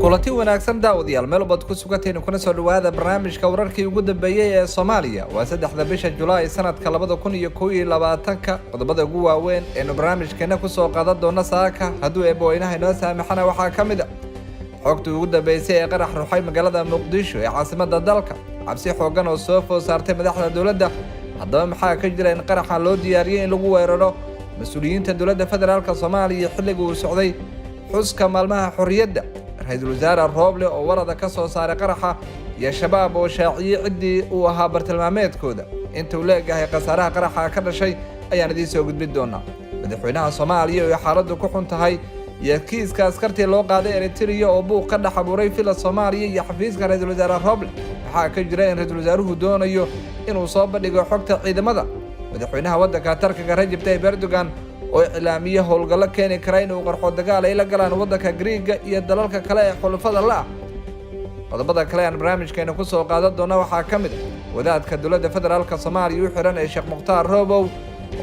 kulanti wanaagsan daawadayaal meel baad ku sugantiin kuna soo dhawaada barnaamijka wararkii ugu dambeeyay ee Soomaaliya waa 3 bisha Julaay sanadka 2021 qodobada ugu waaweyn ee barnaamijkeena ku soo qaadan doona saaka hadduu eebooynaha inoo saamaxana waxaa kamid ah xogta ugu dambeysay ee qarax ruuxay magaalada Muqdisho ee caasimadda dalka cabsi xoogan oo soo food saartay madaxda dawladda haddaba maxaa ka jira in qaraxa loo diyaariyay in lagu weeraro mas'uuliyiinta dawladda federaalka Soomaaliya xilliga uu socday xuska maalmaha xorriyadda ra'iisul wasaare Roble oo warada ka soo saaray qaraxa iyo shabaab oo shaaciyay cidii uu ahaa bartilmaameedkooda inta uu leeyahay qasaaraha qaraxa ka dhashay ayaan idin soo gudbin doonaa madaxweynaha Soomaaliya oo xaaladdu ku xun tahay iyo kiiska askartii loo qaaday Eritrea oo buuq ka dhex abuuray fila Soomaaliya iyo xafiiska ra'iisul wasaare Roble waxaa ka jira in ra'iisul wasaaruhu doonayo inuu soo bandhigo xogta ciidamada madaxweynaha waddanka Turkiga Recep Tayyip Erdogan oo ilaamiye howlgallo keeni kara inuu qarxo dagaal ay la galaan waddanka Greega iyo dalalka kale ee xulafada la ah qodobada kale aan barnaamijkeena ku soo qaadan doona waxaa ka mid ah wadaadka dawladda federaalka Soomaaliya u xiran ee Sheekh Mukhtaar Robow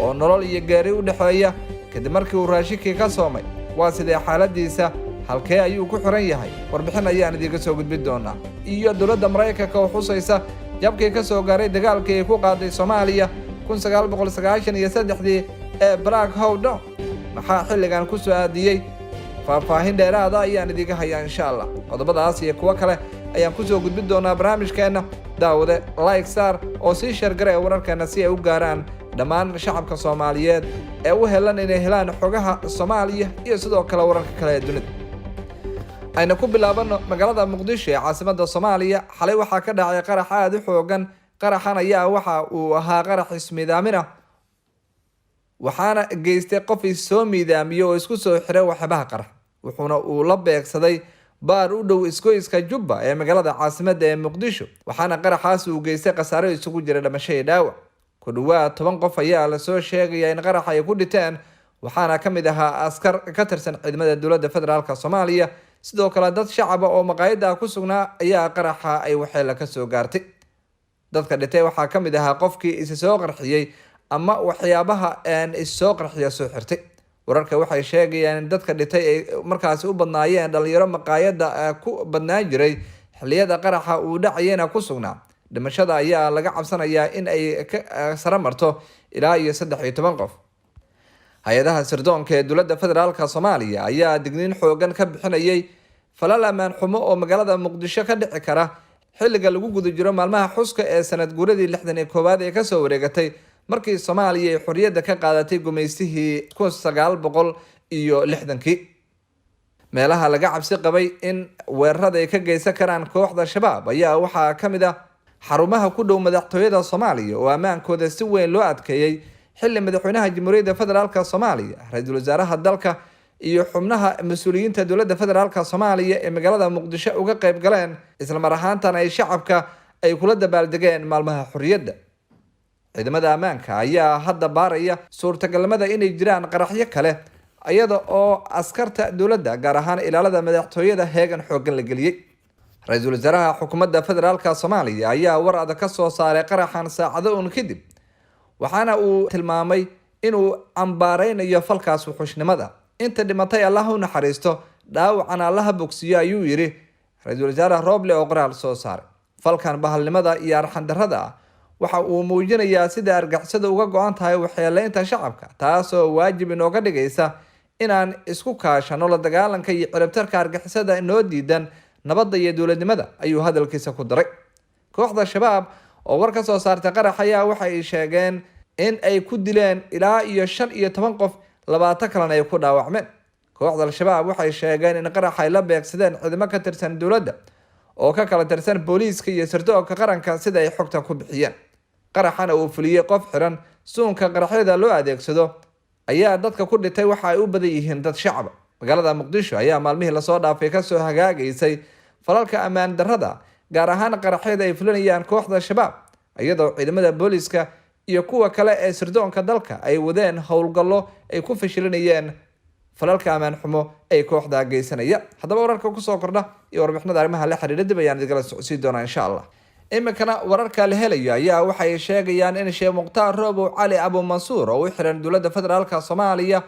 oo nolol iyo geeri u dhaxeeya kadib markii uu raashinkii ka soomay waa sidee xaaladiisa halkee ayuu ku xiran yahay warbixin ayaan idinka soo gudbin doonaa iyo dawladda Mareykanka oo xusaysa jabkii ka soo gaaray dagaalkii ay ku qaaday Soomaaliya 1993 ee Black Hawk maxaa xilligan ku soo aadiyay faahfaahin dheeraad ah ayaan idinka hayaa insha Allah qodobadaas iyo kuwa kale ayaan ku soo gudbin doonaa barnaamijkeena daawade like star oo si share garay wararkeena si ay u gaaraan dhammaan shacabka Soomaaliyeed ee u helan inay helaan xogaha Soomaaliya iyo sidoo kale wararka kale ee dunida ayna ku bilaabano magaalada Muqdisho ee caasimadda Soomaaliya xalay waxaa ka dhacay qarax aad u xoogan qaraxan ayaa waxa uu ahaa qarax ismiidaamina waxaana geystay qof soo miidaamiyo oo isku soo xiray waxbaha qarax wuxuuna uu la beegsaday baar u dhow iskoyska Jubba ee magaalada caasimadda ee Muqdisho waxaana qaraxaas uu geystay khasaaro isugu jira dhimasho iyo dhaawac ku dhawaad 10 qof ayaa la soo sheegay in qarax ay ku dhinteen waxaana kamid ahaa askar ka tirsan ciidamada dawladda federaalka Soomaaliya sidoo kale dad shacab oo maqaayada ku sugnaa ayaa qaraxa ay waxyeello ka soo gaartay dadka dhintay waxaa kamid ahaa qofkii is soo qarxiyay ama waxyaabaha aan is soo qarxiya soo xirtay wararka waxay sheegayaan in dadka dhintay ay markaas u badnaayeen dhalinyaro maqaayada ku badnaan jiray xilliyada qaraxa uu dhacayna ku sugnaa dhimashada ayaa laga cabsanayaa in ay ka sare marto ilaa iyo 13 qof hay'adaha sirdoonka ee dawladda federaalka Soomaaliya ayaa digniin xoogan ka bixinayay falal amaan xumo oo magaalada Muqdisho ka dhici kara xilliga lagu guda jiro maalmaha xuska ee sanad guuradii 61 ee ka soo wareegatay markii Soomaaliya ay xorriyadda ka qaadatay gumeystihii 1960 meelaha laga cabsi qabay in weerarada ay ka geysan karaan kooxda shabaab ayaa waxaa kamid ah xarumaha ku dhow madaxtooyada Soomaaliya oo amaankooda si weyn loo adkeeyay xilli madaxweynaha Jamhuuriyadda Federaalka Soomaaliya ra'iisul wasaaraha dalka iyo xubnaha mas'uuliyiinta dawladda federaalka Soomaaliya ee magaalada Muqdisho uga qayb galeen isla mar ahaantan ay shacabka ay kula dabaaldegeen maalmaha xorriyadda ciidamada ammaanka ayaa hadda baaraya suurtagalnimada inay jiraan qaraxyo kale iyada oo askarta dawladda gaar ahaan ilaalada madaxtooyada heegan xoogan la geliyay ra'iisul wasaaraha xukuumadda federaalka Soomaaliya ayaa war adag ka soo saaray qaraxan saacado uun kadib waxaana uu tilmaamay inuu ambaareynayo falkaas wuxuushnimada inta dhimatay Allah u naxariisto dhaawacana Allah bogsiyo ayuu yiri ra'iisul wasaare Roble oo qoraal soo saaray falkan bahalnimada iyo arxan darrada waxa uu muujinayaa sida argagixisada uga go'an tahay waxyeeleynta shacabka taasoo waajib inooga dhigaysa inaan isku kaashano la dagaalanka iyo ciribtarka argagixisada inoo diidan nabadda iyo dawladnimada ayuu hadalkiisa ku daray kooxda shabaab oo war ka soo saartay qarax ayaa waxay sheegeen in ay ku dileen ilaa iyo 15 qof 20 kalena ay ku dhaawacmeen kooxda shabaab waxay sheegeen in qarax ay la beegsadeen ciidamo ka tirsan dawladda oo ka kala tirsan booliiska iyo sirdoonka qaranka sida ay xogta ku bixiyeen qaraxana uu fuliyay qof xiran suunka qaraxyada loo adeegsado ayaa dadka ku dhintay waxa ay u badan yihiin dad shacab magaalada Muqdisho ayaa maalmihii la soo dhaafay ka soo hagaagaysay falalka amaan darrada gaar ahaan qaraxyada ay fulinayaan kooxda shabaab iyadoo ciidamada booliiska iyo kuwa kale ee sirdoonka dalka ay wadeen howlgallo ay ku fashilinayeen falalka amaan xumo ay kooxda geysanaya haddaba wararka ku soo kordha iyo warbixinada arrimaha la xiriira dib ayaan idinla socodsiin doonaa insha Allah imikana wararka la helayo ayaa waxay sheegayaan in Sheekh Mukhtaar Robow Cali Abu Mansuur oo u xiran dawladda federaalka Soomaaliya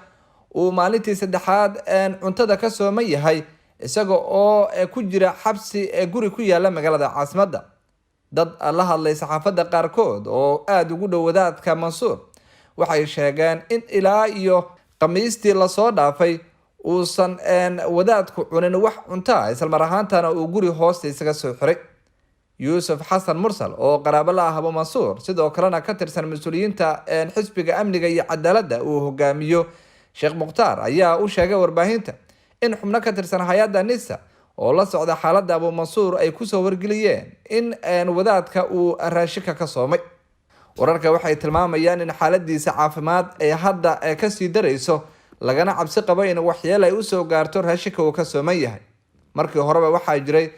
uu maalintii saddexaad cuntada ka sooman yahay isaga oo ku jira xabsi guri ku yaala magaalada caasimadda. dad la hadlay saxaafadda qaarkood oo aada ugu dhow wadaadka Mansuur waxay sheegeen in ilaa iyo khamiistii lasoo dhaafay uusan wadaadku cunin wax cunta isla mar ahaantana uu guri hoosta isaga soo xiray. yuusuf xasan mursal oo qaraabo la ah Abu Mansuur sidoo kalena ka tirsan mas-uuliyiinta xisbiga amniga iyo cadaaladda uu hogaamiyo Sheekh Mukhtaar ayaa u sheegay warbaahinta in xubno ka tirsan hay-adda NISA oo la socda xaaladda Abu Mansuur ay kusoo wargeliyeen in wadaadka uu raashika ka soomay. wararka waxay tilmaamayaan in xaaladiisa caafimaad ay hadda kasii darayso lagana cabsi qabo in waxyeelo ay usoo gaarto raashika uu ka sooman yahay. markii horeba waxaa jiray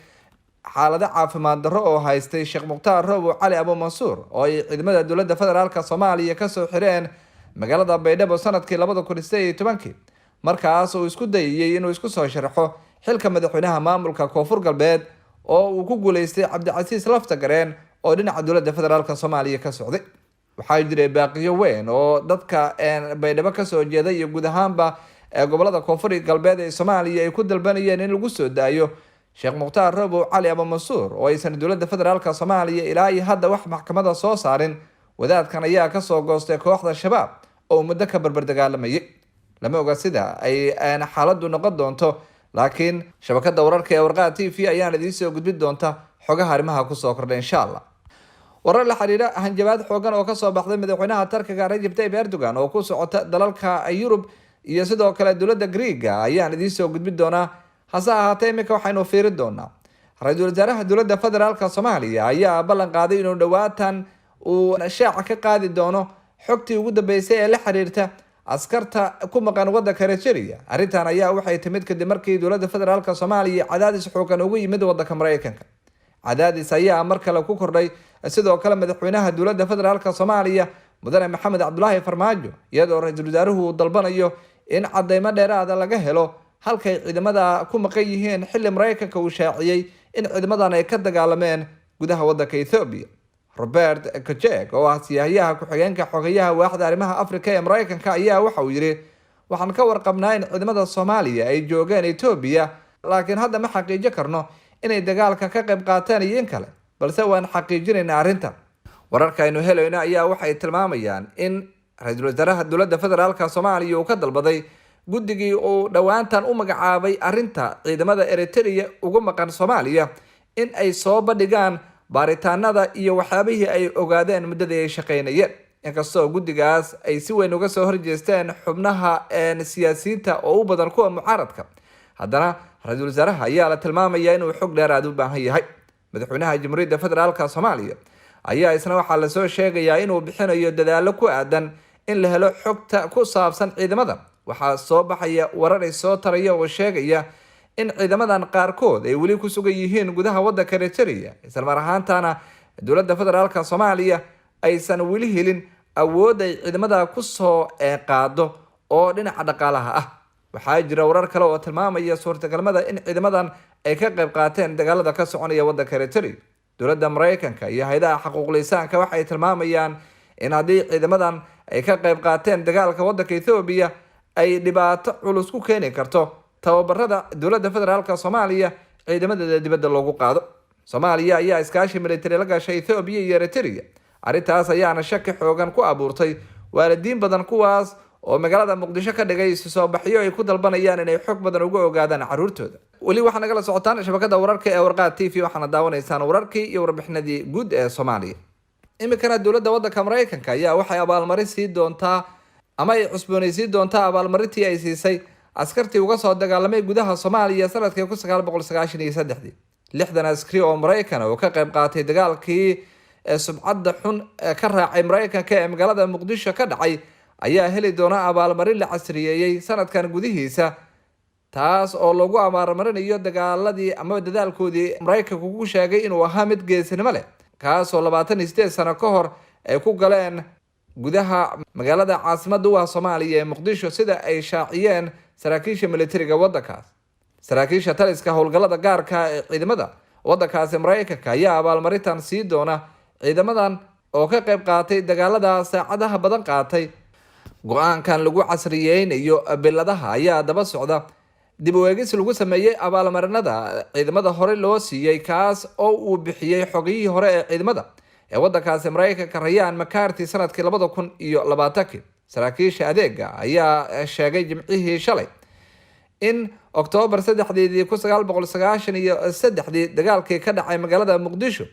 xaalado caafimaad darro oo haystay Sheekh Mukhtaar Roobo Cali Abu Mansuur oo ay ciidamada dowladda federaalka Soomaaliya kasoo xireen magaalada Baydhabo sanadkii 2018 markaas uu isku dayay inuu isku soo sharaxo xilka madaxweynaha maamulka Koonfur Galbeed oo uu ku guuleystay Cabdicasiis Laftagareen oo dhinaca dowladda federaalka Soomaaliya ka socday. waxaa jiray baaqiyo weyn oo dadka Baydhabo ka soo jeeday iyo guud ahaanba gobolada Koonfur Galbeed ee Soomaaliya ay ku dalbanayeen in lagu soo daayo Sheekh Mukhtaar Roobo Cali Abu Mansuur oo aysan dowladda federaalka Soomaaliya ilaa iyo hadda wax maxkamada soo saarin. wadaadkan ayaa ka soo goostay kooxda Shabaab oo muddo ka barbar dagaalamayay. lama oga sida ay xaaladdu noqon doonto laakiin shabakada wararka ee Warqaad TV ayaan idiin soo gudbin doonta xogaha arrimaha ku soo kordhay insha Allah. warar la xiriira hanjabaad xoogan oo ka soo baxday madaxweynaha Turkiga Recep Tayyip Erdogan oo ku socota dalalka Yurub iyo sidoo kale dowladda Greega ayaan idiin soo gudbin doonaa. hase ahaatee imika waxaynu fiirin doonaa ra-iisul wasaaraha dowladda federaalka Soomaaliya ayaa ballan qaaday inuu dhawaatan uu shaaca ka qaadi doono xogtii ugu dambeysay ee la xiriirta askarta ku maqan waddanka Eritrea. arrintan ayaa waxay timid kadib markii dowladda federaalka Soomaaliya cadaadis xoogan ugu yimid waddanka Mareykanka. cadaadis ayaa mar kale ku kordhay sidoo kale madaxweynaha dowladda federaalka Soomaaliya mudane Maxamed Cabdullaahi Farmaajo iyadoo ra-iisul wasaaruhu uu dalbanayo in cadeymo dheeraad ah laga helo halkay ciidamada ku maqan yihiin xilli Mareykanka uu shaaciyay in ciidamadan ay ka dagaalameen gudaha waddanka Ethiopia. Robert Kajek oo ah siyaasiyaha ku-xigeenka xogayaha waaxda arrimaha Afrika ee Mareykanka ayaa waxa uu yiri waxaan ka warqabnaa in ciidamada Soomaaliya ay joogeen Ethiopia laakiin hadda ma xaqiijin karno inay dagaalka ka qayb qaateen iyo in kale balse waan xaqiijinaynaa arrintan. wararka aynu helayno ayaa waxay tilmaamayaan in ra-iisul wasaaraha dowladda federaalka Soomaaliya uu ka dalbaday guddigii uu dhawaantan u magacaabay arrinta ciidamada Eritrea ugu maqan Soomaaliya in ay soo bandhigaan baaritaanada iyo waxyaabihii ay ogaadeen muddadii ay shaqeynayeen. inkastoo guddigaas ay si weyn uga soo horjeesteen xubnaha siyaasiyiinta oo u badan kuwa mucaaradka haddana ra-iisul wasaaraha ayaa la tilmaamaya inuu xog dheeraad u baahan yahay. madaxweynaha jamhuuriyadda federaalka Soomaaliya ayaa isna waxaa lasoo sheegayaa inuu bixinayo dadaallo ku aadan in la helo xogta ku saabsan ciidamada. waxaa soo baxaya warar ay soo taraya oo sheegaya in ciidamadan qaarkood ay weli ku sugan yihiin gudaha waddanka Eritrea isla mar ahaantana dowladda federaalka Soomaaliya aysan weli helin awood ay ciidamada ku soo qaado oo dhinaca dhaqaalaha ah. waxaa jira warar kale oo tilmaamaya suurtagalnimada in ciidamadan ay ka qayb qaateen dagaalada ka soconaya waddanka Eritrea. dowladda Mareykanka iyo hay'adaha xuquuqul insaanka waxay tilmaamayaan in haddii ciidamadan ay ka qayb qaateen dagaalka waddanka Ethiopia ay dhibaato culus ku keeni karto tababarada dowladda federaalka Soomaaliya ciidamada dibadda loogu qaado. Soomaaliya ayaa iskaashi militari la gashay Ethiopia iyo Eritrea. arrintaas ayaana shaki xoogan ku abuurtay waalidiin badan kuwaas oo magaalada Muqdisho ka dhigay isu soo baxyo ay ku dalbanayaan inay xog badan uga ogaadaan caruurtooda. weli waxaa nagala socotaan shabakada wararka ee Warqaad TV waxaana daawanaysaan wararkii iyo warbixinadii guud ee Soomaaliya. imikana dowladda waddanka Mareykanka ayaa waxay abaalmarin sii doontaa ama ay cusboonaysiin doontaa abaalmarintii ay siisay askartii uga soo dagaalamay gudaha Soomaaliya sanadkii 1993. 60 askari oo Mareykan oo ka qayb qaatay dagaalkii subcadda xun ka raacay Mareykanka ee magaalada Muqdisho ka dhacay ayaa heli doona abaalmarin la casriyeeyay sanadkan gudihiisa taas oo lagu abaalmarinayo dagaaladii ama dadaalkoodii Mareykanku ku sheegay inuu ahaa mid geesinimo leh kaas oo 28 sano ka hor ay ku galeen gudaha magaalada caasimadda u ah Soomaaliya ee Muqdisho sida ay shaaciyeen saraakiisha militariga waddankaas. saraakiisha taliska howlgallada gaarka ee ciidamada waddankaasi Mareykanka ayaa abaalmarintan sii doona ciidamadan oo ka qayb qaatay dagaalada saacadaha badan qaatay go-aankan lagu casriyeynayo biladaha ayaa daba socda dib u eegis lagu sameeyey abaalmarinada ciidamada hore loo siiyey, kaas oo uu bixiyey xogiyihii hore ee ciidamada ee wadankaasi Mareykanka Ryan McCarthy sanadkii 2020. saraakiisha adeega ayaa sheegay jimcihii shalay in Oktoobar 1993 dagaalkii ka dhacay magaalada Muqdisho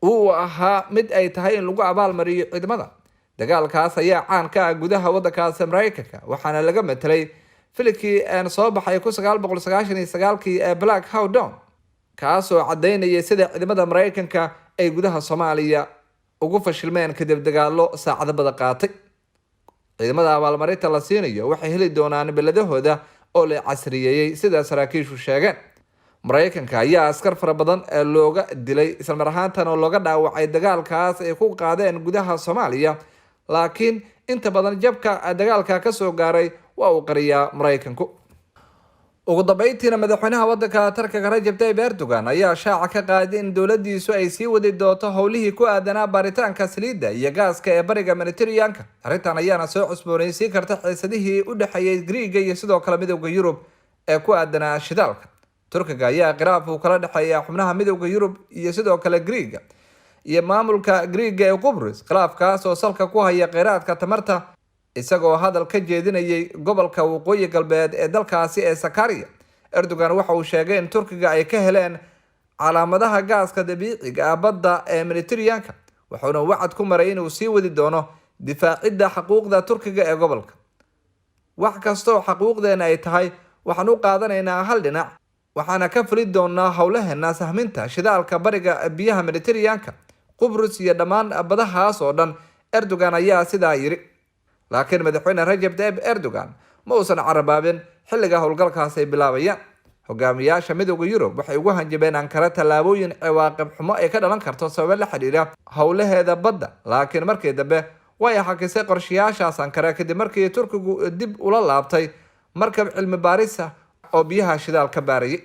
uu ahaa mid ay tahay in lagu abaalmariyo ciidamada. dagaalkaas ayaa caan ka ah gudaha wadankaasi Mareykanka, waxaana laga metelay filimkii soo baxay 1999 ee Black Hawk Down, kaasoo cadeynayay sida ciidamada Mareykanka ay gudaha Soomaaliya ugu fashilmeen kadib dagaalo saacado badan qaatay. ciidamada abaalmarinta la siinayo waxay heli doonaan biladahooda oo la casriyeeyay sida saraakiishu sheegeen. Mareykanka ayaa askar fara badan looga dilay isla mar ahaantan oo looga dhaawacay dagaalkaas ay ku qaadeen gudaha Soomaaliya, laakiin inta badan jabka dagaalka ka soo gaaray waa uu qariyaa Mareykanku. ugu dambeyntiina madaxweynaha wadanka Turkiga Recep Tayyip Erdogan ayaa shaaca ka qaaday in dowladiisu ay sii wadi doonto howlihii ku aadanaa baaritaanka saliidda iyo gaaska ee bariga Mediterranean-ka. arrintan ayaana soo cusboonaysiin karta xiisadihii u dhaxeeyay Greece iyo sidoo kale midowga Yurub ee ku aadanaa shidaalka. Turkiga ayaa khilaaf uu kala dhaxeeya xubnaha midowga Yurub iyo sidoo kale Greece iyo maamulka Greece ee Qubrus, khilaafkaas oo salka ku haya kheyraadka tamarta, isagoo hadal ka jeedinayay gobolka waqooyi galbeed ee dalkaasi ee Sakarya. Erdogan waxa uu sheegay in Turkiga ay ka heleen calaamadaha gaaska dabiiciga ah badda ee Mediterranean-ka, wuxuuna wacad ku maray inuu sii wadi doono difaacidda xuquuqda Turkiga ee gobolka. wax kasta oo xuquuqdeena ay tahay waxaan u qaadanaynaa hal dhinac, waxaana ka fuli doonaa howlaheena sahminta shidaalka bariga biyaha Mediterranean-ka, Qubrus iyo dhammaan badahaas oo dhan. Erdogan ayaa sidaa yiri, laakiin madaxweyne Recep Tayyip Erdogan ma uusan carabaabin xilliga howlgalkaas ay bilaabayaan. hogaamiyaasha midowga Yurub waxay ugu hanjabeen Ankara tallaabooyin ciwaaqib xumo ay ka dhalan karto sabab la xiriira howlaheeda badda, laakiin markii dambe way xakisay qorshayaashaas Ankara kadib markii Turkigu dib ula laabtay markab cilmi baaris ah oo biyaha shidaal ka baarayay.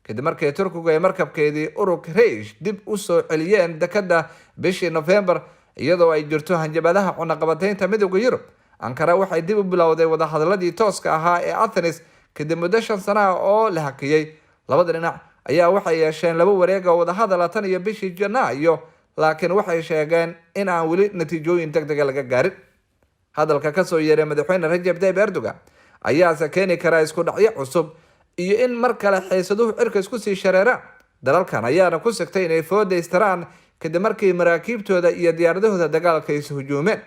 kadib markii Turkigu ay markabkeedii Uruk Reis dib u soo celiyeen dekada bishii November, iyadoo ay jirto hanjabadaha cunaqabataynta midowga Yurub. Ankara waxay dib u bilowday wadahadaladii tooska ahaa ee Athens kadib muddo 5 sano oo la hakiyay. labada dhinac ayaa waxay yeesheen 2 wareeg oo wadahadal tan iyo bishii Janaayo, laakiin waxay sheegeen in aan weli natiijooyin degdeg ah laga gaarin. hadalka ka soo yeeray madaxweyne Recep Tayyip Erdogan ayaa keeni kara isku dhacyo cusub iyo in mar kale xiisaduhu cirka isku sii shareeraan. dalalkan ayaana ku sigtay inay foodeystaraan kadib markii maraakiibtooda iyo diyaaradahooda dagaalka is hujuumeen.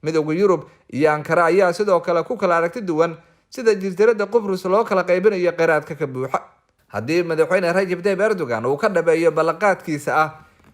midowga Yurub iyo Ankara ayaa sidoo kale ku kala aragti duwan sida jasiiradda Qubrus loo kala qaybinayo kheyraadka ka buuxa. haddii madaxweyne Recep Tayyip Erdogan uu ka dhabeeyo ballanqaadkiisa ah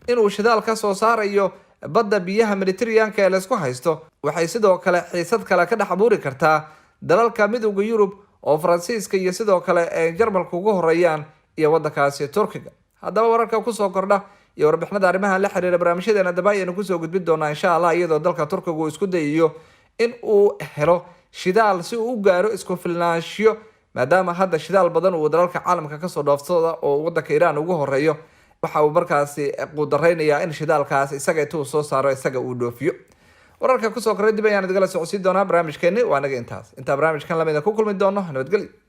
inuu shidaal ka soo saarayo badda biyaha Mediterranean-ka ee la isku haysto, waxay sidoo kale xiisad kale ka dhex abuuri kartaa dalalka midowga Yurub oo Faransiiska iyo sidoo kale ee Jarmalka ugu horeeyaan iyo wadankaasi Turkiga. haddaba wararka ku soo kordha iyo warbixinada arrimaha la xiriira barnaamijyadeena daba ayaynu kusoo gudbin doonaa insha Allah, iyadoo dalka Turkiga uu isku dayayo in uu helo shidaal si uu u gaaro isku filnaanshiyo, maadaama hadda shidaal badan uu dalalka caalamka kasoo dhoofsada oo wadanka Iran ugu horeeyo. waxa uu markaasi qudareynayaa in shidaalkaas isaga intuu soo saaro isaga uu dhoofiyo. wararka kusoo kordhay dib ayaan idinla socodsiin doonaa barnaamijkeeni. waa naga intaa barnaamijkan lamida ku kulmi doono. nabadgelyo.